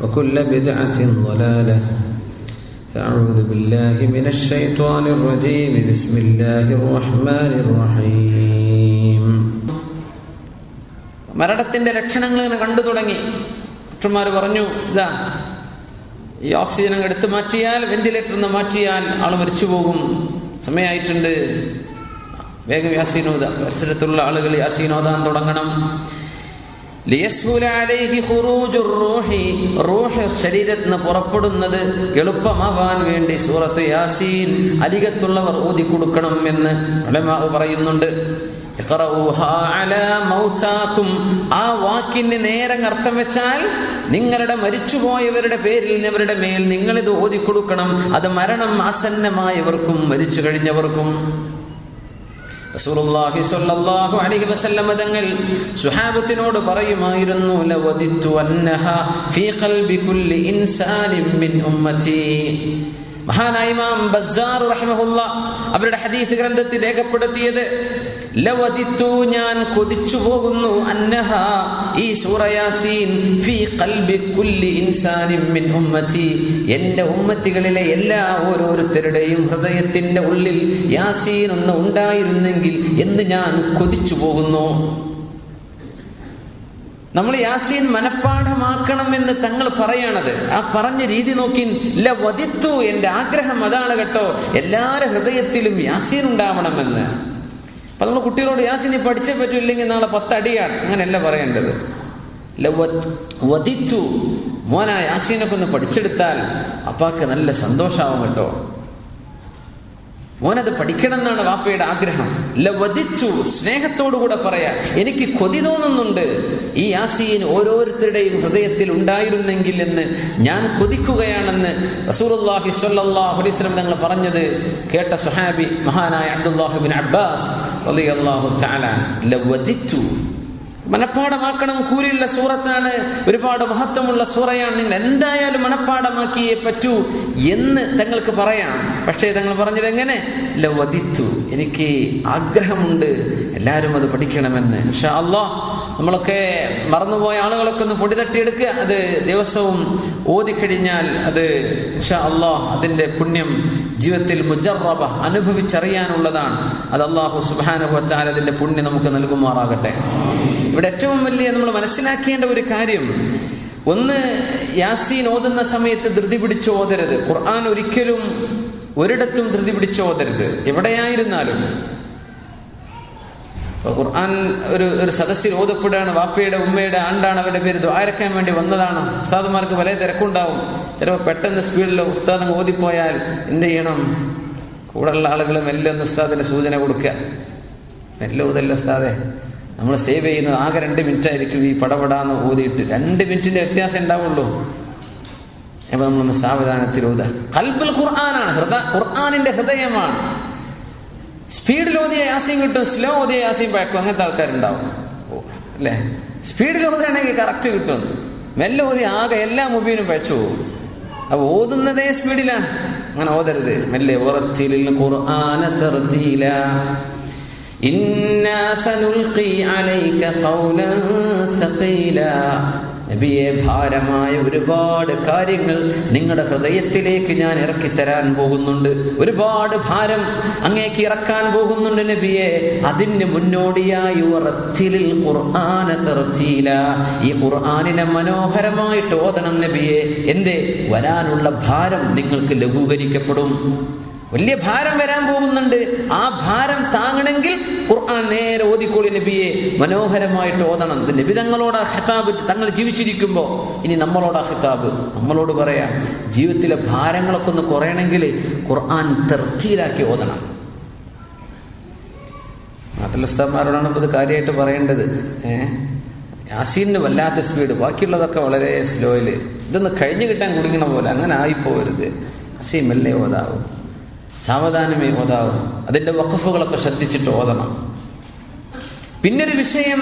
وكل بدعة ضلالة فأعوذ بالله من الشيطان الرجيم بسم الله الرحمن الرحيم. മരണത്തിന്റെ ലക്ഷണങ്ങൾ ഇങ്ങനെ കണ്ടു തുടങ്ങി. ഡോക്ടർമാർ പറഞ്ഞു, ഇതാ ഈ ഓക്സിജൻ അങ്ങ് എടുത്തു മാറ്റിയാൽ, വെന്റിലേറ്ററിൽ നിന്ന് മാറ്റിയാൽ ആൾ മരിച്ചു പോകും, സമയമായിട്ടുണ്ട്, വേഗം യാസീനോദ. പരിസരത്തുള്ള ആളുകൾ യാസീനോദാൻ തുടങ്ങണം. റൂഹ് ശരീരത്തിൽ നിന്ന് പുറപ്പെടുന്നത് എളുപ്പമാവാൻ വേണ്ടി സൂറത്ത് യാസീൻ അരികത്തുള്ളവർ ഓതി കൊടുക്കണം എന്ന് ഉലമാ പറയുന്നുണ്ട്. ആ വാക്കിന് നേരെ അർത്ഥം വെച്ചാൽ നിങ്ങളുടെ മരിച്ചുപോയവരുടെ പേരിൽ അവരുടെ മേൽ നിങ്ങളിത് ഓതി കൊടുക്കണം. അത് മരണം ആസന്നമായവർക്കും മരിച്ചു കഴിഞ്ഞവർക്കും. റസൂലുള്ളാഹി സ്വല്ലല്ലാഹു അലൈഹി വസല്ലം തങ്ങൾ സ്വഹാബത്തിനോട് പറയുമായിരുന്നു, ലവദിത്തു അന്നഹാ ഫീ ഖൽബി കുല്ലി ഇൻസാനിൻ മിൻ ഉമ്മത്തി. മഹാനായ ഇമാം ബസ്സാർ റഹിമഹുല്ലാഹ് അവരുടെ ഹദീസ് ഗ്രന്ഥത്തിൽ രേഖപ്പെടുത്തിയത്, ലവദിത്തു ഞാൻ കൊതിച്ചു പോകുന്നു, അന്നഹാ ഈ സൂറ യാസീൻ ഫീ ഖൽബി കുല്ലി ഇൻസാനിൻ മിൻ ഉമ്മത്തി, എൻ്റെ ഉമ്മത്തികളിലെ എല്ലാ ഓരോരുത്തരുടെയും ഹൃദയത്തിന്റെ ഉള്ളിൽ യാസീൻ ഒന്ന് ഉണ്ടായിരുന്നെങ്കിൽ എന്ന് ഞാൻ കൊതിച്ചു പോകുന്നു. നമ്മൾ യാസീൻ മനഃപ്പാഠമാക്കണമെന്ന് തങ്ങൾ പറയണത് ആ പറഞ്ഞ രീതി നോക്കി, ലവദിത്തു എൻ്റെ ആഗ്രഹം അതാണ് കേട്ടോ, എല്ലാവരുടെ ഹൃദയത്തിലും യാസീൻ ഉണ്ടാവണമെന്ന്. അപ്പൊ നമ്മൾ കുട്ടികളോട് യാസീൻ നീ പഠിച്ചേ പറ്റൂല്ലെങ്കിൽ നാളെ 10 അടിയാണ്, അങ്ങനെയല്ല പറയേണ്ടത്. ലവദിത്തു മോനാ യാസീനൊക്കെ ഒന്ന് പഠിച്ചെടുത്താൽ അപ്പാക്ക് നല്ല സന്തോഷാവും കേട്ടോ, മോനത് പഠിക്കണം എന്നാണ് വാപ്പയുടെ ആഗ്രഹം. ലവദിച്ചു സ്നേഹത്തോടുകൂടെ പറയാ, എനിക്ക് കൊതി തോന്നുന്നുണ്ട് ഈ യാസീൻ ഓരോരുത്തരുടെയും ഹൃദയത്തിൽ ഉണ്ടായിരുന്നെങ്കിൽ എന്ന് ഞാൻ കൊതിക്കുകയാണെന്ന് റസൂലുള്ളാഹി സ്വല്ലല്ലാഹു അലൈഹി വസല്ലം തങ്ങൾ പറഞ്ഞത് കേട്ട സ്വഹാബി മഹാനായ അബ്ദുല്ലാഹി ഇബ്നു അബ്ബാസ് റളിയല്ലാഹു തആല, ലവദിച്ചു മനഃപ്പാഠമാക്കണം, കൂലിയുള്ള സൂറത്താണ്, ഒരുപാട് മഹത്വമുള്ള സൂറയാണ്, നിങ്ങൾ എന്തായാലും മനഃപ്പാഠമാക്കിയേ പറ്റൂ എന്ന് തങ്ങൾക്ക് പറയാം. പക്ഷേ തങ്ങൾ പറഞ്ഞത് എങ്ങനെ? ലവദിത്തു, എനിക്ക് ആഗ്രഹമുണ്ട് എല്ലാവരും അത് പഠിക്കണമെന്ന്. ഇൻഷാ അല്ലാഹ് നമ്മളൊക്കെ മറന്നുപോയ ആളുകളൊക്കെ ഒന്ന് പൊടി തട്ടിയെടുക്കുക. അത് ദിവസവും ഓതിക്കഴിഞ്ഞാൽ അത് ഇൻഷാ അല്ലാഹ് അതിന്റെ പുണ്യം ജീവിതത്തിൽ മുജറബ അനുഭവിച്ചറിയാനുള്ളതാണ്. അത് അല്ലാഹു സുബ്ഹാനഹു വ തആല അതിന്റെ പുണ്യം നമുക്ക് നൽകുമാറാകട്ടെ. ഇവിടെ ഏറ്റവും വലിയ നമ്മൾ മനസ്സിലാക്കേണ്ട ഒരു കാര്യം, ഒന്ന്, യാസീൻ ഓതുന്ന സമയത്ത് ധൃതി പിടിച്ച് ഓതരുത്. ഖുർആൻ ഒരിക്കലും ഒരിടത്തും ധൃതി പിടിച്ച് ഓതരുത്, എവിടെയായിരുന്നാലും. ഖുർആൻ ഒരു സദസ്സിൽ ഓതപ്പെടുകയാണ്, വാപ്പയുടെ ഉമ്മയുടെ ആണ്ടാണ്, അവരുടെ പേര് ദുആരക്കാൻ വേണ്ടി വന്നതാണ്. ഉസ്താദുമാർക്ക് പല തിരക്കുണ്ടാവും. ചിലപ്പോൾ പെട്ടെന്ന് സ്പീഡിൽ ഉസ്താദ് ഓതിപ്പോയാൽ എന്ത് ചെയ്യണം? കൂടെയുള്ള ആളുകൾ മെല്ലെ ഒന്ന് ഉസ്താദിന് സൂചന കൊടുക്കുക, മെല്ലെ ഊതല്ല ഉസ്താദെ, നമ്മൾ സേവ് ചെയ്യുന്നത് ആകെ 2 മിനിറ്റ് ആയിരിക്കും. ഈ പടപടാന്ന് ഊതിയിട്ട് 2 മിനിറ്റിന്റെ വ്യത്യാസം ഉണ്ടാവുള്ളൂ. അപ്പൊ നമ്മളൊന്ന് സാവധാനത്തിൽ ഊതാ. ഖൽബുൽ ഖുർആനാണ്, ഖുർആനിന്റെ ഹൃദയമാണ്. സ്പീഡിൽ ഓതിയ യാസീൻ കിട്ടും, സ്ലോ ഓതിയ യാസീൻ പഴക്കും, അങ്ങനത്തെ ആൾക്കാരുണ്ടാവും അല്ലേ. സ്പീഡിൽ ഓതുകയാണെങ്കിൽ കറക്റ്റ് കിട്ടും, മെല്ലെ ഓതി ആകെ എല്ലാ മുബീനും പഴച്ചു പോകും. അപ്പൊ ഓതുന്നതേ സ്പീഡിലാണ്, അങ്ങനെ ഓതരുത്. മെല്ലെ ഉറച്ചിലിൽ ഖുർആന തർതീല, ഇന്നാ സനുൽഖി അലൈക ഖൗലൻ സഖീലാ. നബിയെ, ഭാരമായ ഒരുപാട് കാര്യങ്ങൾ നിങ്ങളുടെ ഹൃദയത്തിലേക്ക് ഞാൻ ഇറക്കി തരാൻ പോകുന്നുണ്ട്. ഒരുപാട് ഭാരം അങ്ങേക്ക് ഇറക്കാൻ പോകുന്നുണ്ട് നബിയെ. അതിന് മുന്നോടിയായി വറത്തിലിൽ ഖുർആന തർതീല, ഈ ഖുർആനിനെ മനോഹരമായിട്ട് ഓതണം നബിയെ. എന്തേ? വരാനുള്ള ഭാരം നിങ്ങൾക്ക് ലഘൂകരിക്കപ്പെടും. വലിയ ഭാരം വരാൻ പോകുന്നുണ്ട്, ആ ഭാരം താങ്ങണമെങ്കിൽ ഖുർആൻ നേരെ ഓതിക്കോളി നബിയെ, മനോഹരമായിട്ട് ഓതണം. നബി തങ്ങളോട് ഖിതാബ്, തങ്ങൾ ജീവിച്ചിരിക്കുമ്പോൾ. ഇനി നമ്മളോട് ഖിതാബ്, നമ്മളോട് പറയാം, ജീവിതത്തിലെ ഭാരങ്ങളൊക്കെ ഒന്ന് കുറയണമെങ്കിൽ ഖുർആൻ തർത്തീലാക്കി ഓതണം. നാട്ടിലെ ഉസ്താദ്മാരോടാണ് ഇത് കാര്യമായിട്ട് പറയേണ്ടത്. യാസീന് വല്ലാത്ത സ്പീഡ്, ബാക്കിയുള്ളതൊക്കെ വളരെ സ്ലോയില്. ഇതൊന്ന് കഴിഞ്ഞു കിട്ടാൻ കുടുങ്ങണ പോലെ അങ്ങനെ ആയിപ്പോവരുത്. യാസീൻ മെല്ലെ ഓതാവും, സാവധാനമേ ഓതാവും. അതിന്റെ വഖഫുകളൊക്കെ ശ്രദ്ധിച്ചിട്ട് ഓതണം. പിന്നൊരു വിഷയം,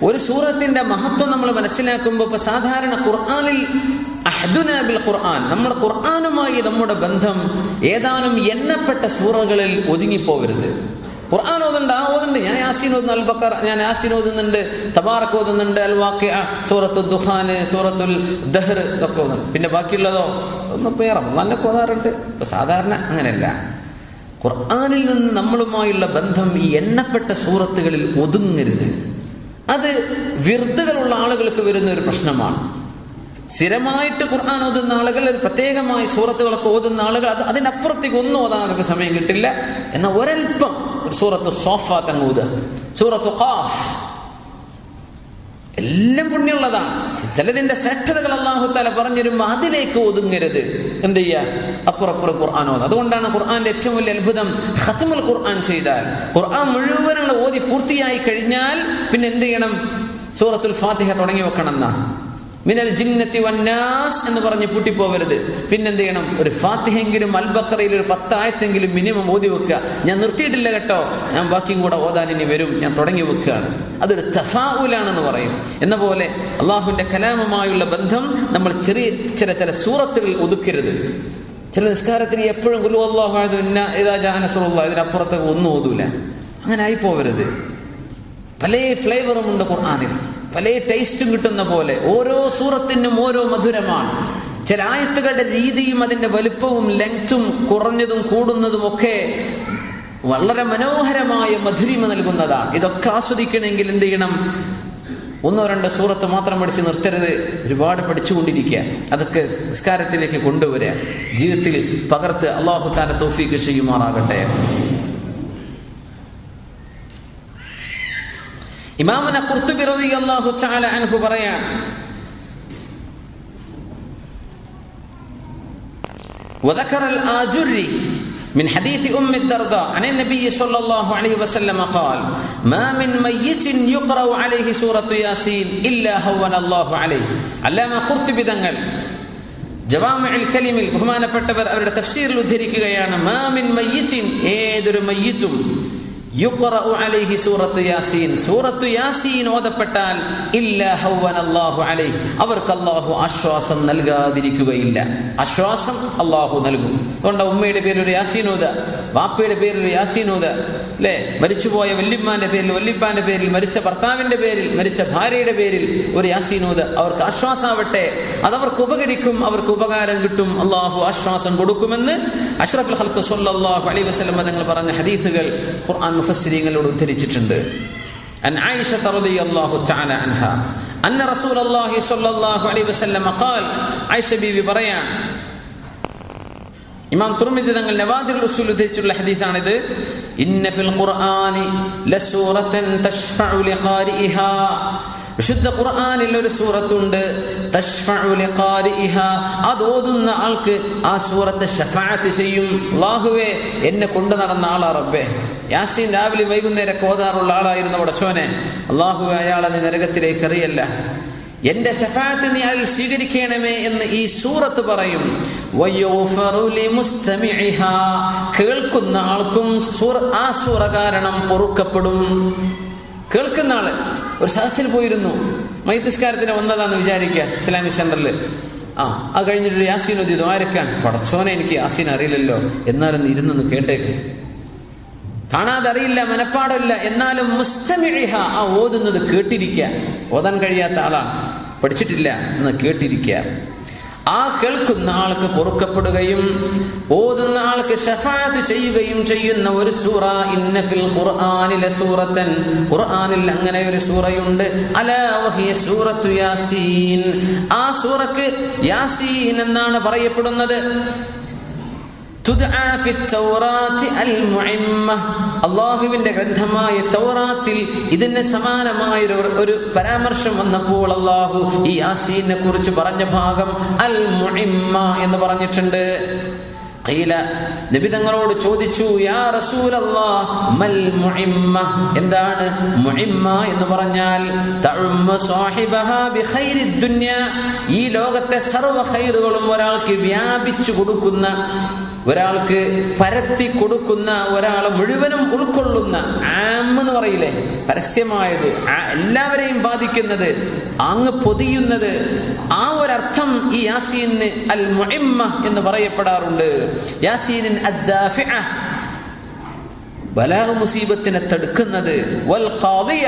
ഒരു സൂറത്തിന്റെ മഹത്വം നമ്മൾ മനസ്സിലാക്കുമ്പോൾ, ഇപ്പൊ സാധാരണ ഖുർആനിൽ അഹ്ദുനാ ബിൽ ഖുർആൻ, നമ്മുടെ ഖുർആനുമായി നമ്മുടെ ബന്ധം ഏതാനും എണ്ണപ്പെട്ട സൂറകളിൽ ഒതുങ്ങിപ്പോവരുത്. ഖുർആൻ ഓതുന്നുണ്ട്, ഓതുന്നുണ്ട്. ഞാൻ യാസീൻ ഓതുന്നു, അൽ ബഖറ, ഞാൻ യാസീൻ ഓതുന്നുണ്ട്, തബാറക് ഓതുന്നുണ്ട്, അൽ വാഖിഅ, സൂറത്തുൽ ദുഖാൻ, സൂറത്തുൽ ദഹ്ർ ഇതൊക്കെ ഓതുന്നുണ്ട്. പിന്നെ ബാക്കിയുള്ളതോ ഒന്നും റമളാനിലൊക്കെ ഓതാറുണ്ട്. ഇപ്പൊ സാധാരണ അങ്ങനെയല്ല. ഖുർആനിൽ നിന്ന് നമ്മളുമായുള്ള ബന്ധം ഈ എണ്ണപ്പെട്ട സൂറത്തുകളിൽ ഒതുങ്ങരുത്. അത് വിർദുകളുള്ള ആളുകൾക്ക് വരുന്ന ഒരു പ്രശ്നമാണ്. സ്ഥിരമായിട്ട് ഖുർആൻ ഓതുന്ന ആളുകൾ, പ്രത്യേകമായി സൂറത്തുകളൊക്കെ ഓതുന്ന ആളുകൾ, അതിനപ്പുറത്തേക്ക് ഒന്നും ഓതാൻ അവർക്ക് സമയം കിട്ടില്ല. എന്നാൽ ഒരൽപ്പം ഒരു സൂറത്ത് സ്വാഫാത്ത് അങ്ങ് ഓതുക, സൂറത്ത് ഖാഫ്, എല്ലാം പുണ്യമുള്ളതാണ്. ചിലതിന്റെ ശ്രേഷ്ഠതകൾ അല്ലാഹു തആല പറഞ്ഞിരുമ്പോൾ അതിലേക്ക് ഒതുങ്ങരുത്. എന്ത് ചെയ്യുക? അപ്പുറപ്പുറം ഖുർആൻ ഓതുക. അതുകൊണ്ടാണ് ഖുർആന്റെ ഏറ്റവും വലിയ അത്ഭുതം, ഖത്മുൽ ഖുർആൻ ചെയ്താൽ, ഖുർആൻ മുഴുവൻ ഓതി പൂർത്തിയായി കഴിഞ്ഞാൽ പിന്നെ എന്ത് ചെയ്യണം? സൂറത്തുൽ ഫാത്തിഹ തുടങ്ങി വെക്കണം എന്നാ. മിനൽ ജിന്നത്തി വന്നാസ് എന്ന് പറഞ്ഞ് പൂട്ടിപ്പോവരുത്. പിന്നെന്ത് ചെയ്യണം? ഒരു ഫാത്തിഹെങ്കിലും അൽ ബഖറയിൽ ഒരു 10 ആയത്തെങ്കിലും മിനിമം ഓതി വെക്കുക. ഞാൻ നിർത്തിയിട്ടില്ല കേട്ടോ, ഞാൻ ബാക്കിയും കൂടെ ഓതാൻ ഇനി വരും, ഞാൻ തുടങ്ങി വെക്കുകയാണ്. അതൊരു തഫാഉലാണെന്ന് പറയും. എന്ന പോലെ അള്ളാഹുവിന്റെ കലാമുമായുള്ള ബന്ധം നമ്മൾ ചില സൂറത്തുകൾ ഒതുക്കരുത്. ചില നിസ്കാരത്തിൽ എപ്പോഴും ഖുൽ അല്ലാഹു അഹദ് ഇന്നാ ഇദാ ജാഅ നസ്റുല്ലാഹ്, ഇതിനപ്പുറത്തേക്ക് ഒന്നും ഓതൂല. അങ്ങനെ ആയി പോവരുത്. പല ഫ്ലേവറും ഉണ്ട് ഖുർആനിൽ, പല ടേസ്റ്റും കിട്ടുന്ന പോലെ ഓരോ സൂറത്തിനും ഓരോ മധുരമാണ്. ചില ആയത്തുകളുടെ രീതിയും അതിന്റെ വലുപ്പവും ലെങ്തും കുറഞ്ഞതും കൂടുന്നതും ഒക്കെ വളരെ മനോഹരമായ മധുരിമ നൽകുന്നതാണ്. ഇതൊക്കെ ആസ്വദിക്കണമെങ്കിൽ എന്ത് ചെയ്യണം? 1-2 സൂറത്ത് മാത്രം പഠിച്ച് നിർത്തരുത്, ഒരുപാട് പഠിച്ചുകൊണ്ടിരിക്കുക. അതൊക്കെ നിസ്കാരത്തിലേക്ക് കൊണ്ടുവരിക, ജീവിതത്തിൽ പകർത്ത് അല്ലാഹു തആല തൗഫീഖ് ചെയ്യുമാറാകട്ടെ. ഇമാമുന ഖുർത്തുബി റളിയല്ലാഹു തആല അൻഹു പറയാൻ, وذكر الآجري من حديث أم الدرداء عن النبي صلى الله عليه وسلم قال ما من ميت يقرأ عليه سورة ياسين إلا هون الله عليه. അല്ലാമ ഖുർത്തുബി തങ്ങൾ ജവാമിഉൽ കലിമിൽ ബഹുമാനപ്പെട്ടവർ അവരുടെ തഫ്സീറിൽ ഉദ്ധരിക്കുകയാണ്, മാ മിൻ മയ്യിത്തിൻ, ഏതൊരു മയ്യിത്തും, യുഖറഉ അലൈഹി സൂറത്തു യാസീൻ, സൂറത്തു യാസീൻ ഓതപ്പെട്ടാൽ ഇല്ലാ ഹവ്വനല്ലാഹു അലൈഹി, അവർക്ക് അല്ലാഹു ആശ്വാസം നൽകാതിരിക്കുകയില്ല. ആശ്വാസം അല്ലാഹു നൽകും. അതുകൊണ്ട് ഉമ്മയുടെ പേരിൽ ഒരു യാസീൻ ഓതുക, വാപ്പയുടെ പേരിൽ ഒരു യാസീൻ ഓതുക, അല്ലേ? മരിച്ചുപോയ വല്യമ്മാന്റെ പേരിൽ, വല്യപ്പാന്റെ പേരിൽ, മരിച്ച ഭർത്താവിന്റെ പേരിൽ, മരിച്ച ഭാര്യയുടെ പേരിൽ ഒരു യാസീൻ ഓതുക. അവർക്ക് ആശ്വാസമാവട്ടെ, അതവർക്ക് ഉപകരിക്കും, അവർക്ക് ഉപകാരം കിട്ടും, അല്ലാഹു ആശ്വാസം കൊടുക്കുമെന്ന് അഷ്റഫുൽ ഖൽഖ് സ്വല്ലല്ലാഹു അലൈഹി വസല്ലം തങ്ങൾ പറഞ്ഞ ഹദീസുകൾ ഖുർആൻ മുഫസ്സിരീങ്ങളോട് ഉദ്ധരിച്ചിട്ടുണ്ട്. അൻ ആയിഷ റളിയല്ലാഹു തആല അൻഹ അന്ന റസൂലുള്ളാഹി സ്വല്ലല്ലാഹു അലൈഹി വസല്ലം ഖാൽ, ആയിഷ ബീവി പറയാൻ, ഇമാം തുർമിദി തങ്ങൾ നവാദിറുൽ ഉസൂൽ ഉദ്ധരിച്ചിട്ടുള്ള ഹദീസാണിത്. ഇന്ന ഫിൽ ഖുർആനി ലസൂറത്തൻ തശ്ഫഉ ലിഖാരിഇഹാ, വിശുദ്ധ ഖുർആനിൽ ഒരു സൂറത്തുണ്ട്, തശ്ഫഉ ലിഖാരിഇഹാ, അത് ഓതുന്ന ആൾക്ക് ആ സൂറത്ത് ശഫാഅത്ത് ചെയ്യും. അല്ലാഹുവേ, എന്നെ കൊണ്ടു നടന്ന ആളാ റബ്ബേ, യാസീൻ രാവിലെ വൈകുന്നേരം ഓതാറുള്ള ആളായിരുന്നു പടച്ചോനെ, അല്ലാഹുവേ അയാളെ നീ നരകത്തിലേക്ക് എറിയല്ല, എന്റെ ശഫാഅത്ത് നീ അയാൾ സ്വീകരിക്കണമേ എന്ന് ഈ സൂറത്ത് പറയും. വയഗ്ഫറു ലിമുസ്തമിഇഹാ, കേൾക്കുന്ന ആൾക്കും ആ സൂറ കാരണം പൊറുക്കപ്പെടും. കേൾക്കുന്ന ആള് ഒരു സദസ്സിൽ പോയിരുന്നു, മയ്യിത്ത് വന്നതാന്ന് വിചാരിക്കുക, ഇസ്ലാമിക് സെന്ററിൽ, അത് കഴിഞ്ഞിട്ട് യാസീൻ ഓതി ദ്വാരക്കാൻ, പടച്ചോനെ എനിക്ക് യാസീൻ അറിയില്ലല്ലോ, എന്നാലും ഇരുന്നൊന്ന് കേട്ടേക്ക്. കാണാതെ അറിയില്ല, മനപ്പാടമില്ല, എന്നാലും മുസ്തമിഇഹ, ആ ഓതുന്നത് കേട്ടിരിക്കുക. ഓതാൻ കഴിയാത്ത ആളാണ്, പഠിച്ചിട്ടില്ല എന്ന് കേട്ടിരിക്കുക. ആ കേൾക്കുന്ന ആൾക്ക് പൊറുക്കപ്പെടുകയും ഓതുന്ന ആൾക്ക് ശഫാഅത്ത് ചെയ്യുകയും ചെയ്യുന്ന ഒരു സൂറ. ഇന്ന ഫിൽ ഖുർആനി ലസൂറത്തൻ, ഖുർആനിൽ അങ്ങനെ ഒരു സൂറയുണ്ട്, അലാ വഹിയ സൂറത്തു യാസീൻ, ആ സൂറക്ക് യാസീൻ എന്നാണ് പറയപ്പെടുന്നത്. തുദ്ആ ഫിത് തൗറാത്തി അൽ മുഇമ്മ, അല്ലാഹുവിന്റെ ഗ്രന്ഥമായ തൗറാത്തിൽ ഇതിന് സമാനമായ ഒരു പരാമർശം വന്നപ്പോൾ അല്ലാഹു ഈ യാസീനെ കുറിച്ച് പറഞ്ഞ ഭാഗം അൽ മുഇമ്മ എന്ന് പറഞ്ഞിട്ടുണ്ട്. ഖീല, നബി തങ്ങളോട് ചോദിച്ചു, യാ റസൂലല്ലാഹ് മൽ മുഇമ്മ, എന്താണ് മുഇമ്മ എന്ന് പറഞ്ഞാൽ? തഉമ്മ സാഹിബഹാ ബിഖൈരിദ് ദുനിയ, ഈ ലോകത്തെ സർവ്വ ഖൈറുകളും ഒരാൾക്ക് വ്യാപിച്ചു കൊടുക്കുന്ന, ഒരാൾക്ക് പരത്തി കൊടുക്കുന്ന, ഒരാളെ മുഴുവനും ഉൾക്കൊള്ളുന്ന, ആം എന്ന് പറയില്ലേ, പരസ്യമായത്, എല്ലാവരെയും ബാധിക്കുന്നത്, അങ്ങ് പൊതിയുന്നത്, ആ ഒരർത്ഥം ഈ യാസീന് അൽ മുഇമ്മ എന്ന് പറയപ്പെടാറുണ്ട്. യാസീനിൻ അദ്ദാഫിഅ, ബലാ മുസീബത്തിനെ തടുക്കുന്നത്, വൽ ഖാദിയ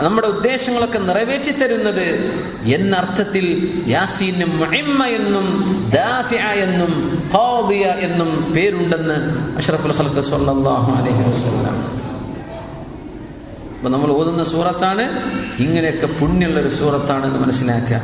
നമ്മുടെ ഉദ്ദേശങ്ങളൊക്കെ നിറവേറ്റി തരുന്നത് എന്നർത്ഥത്തിൽ യാസീന് മുഇമ്മ എന്നും ദാഫിഅ എന്നും ഖാദിയ എന്നും പേരുണ്ടെന്ന് അഷ്റഫുൽ ഖൽഖ് സ്വല്ലല്ലാഹു അലൈഹി വസല്ലം. അപ്പോൾ നമ്മൾ ഓതുന്ന സൂറത്താണ്, ഇങ്ങനെയൊക്കെ പുണ്യമുള്ളൊരു സൂറത്താണെന്ന് മനസ്സിലാക്കുക.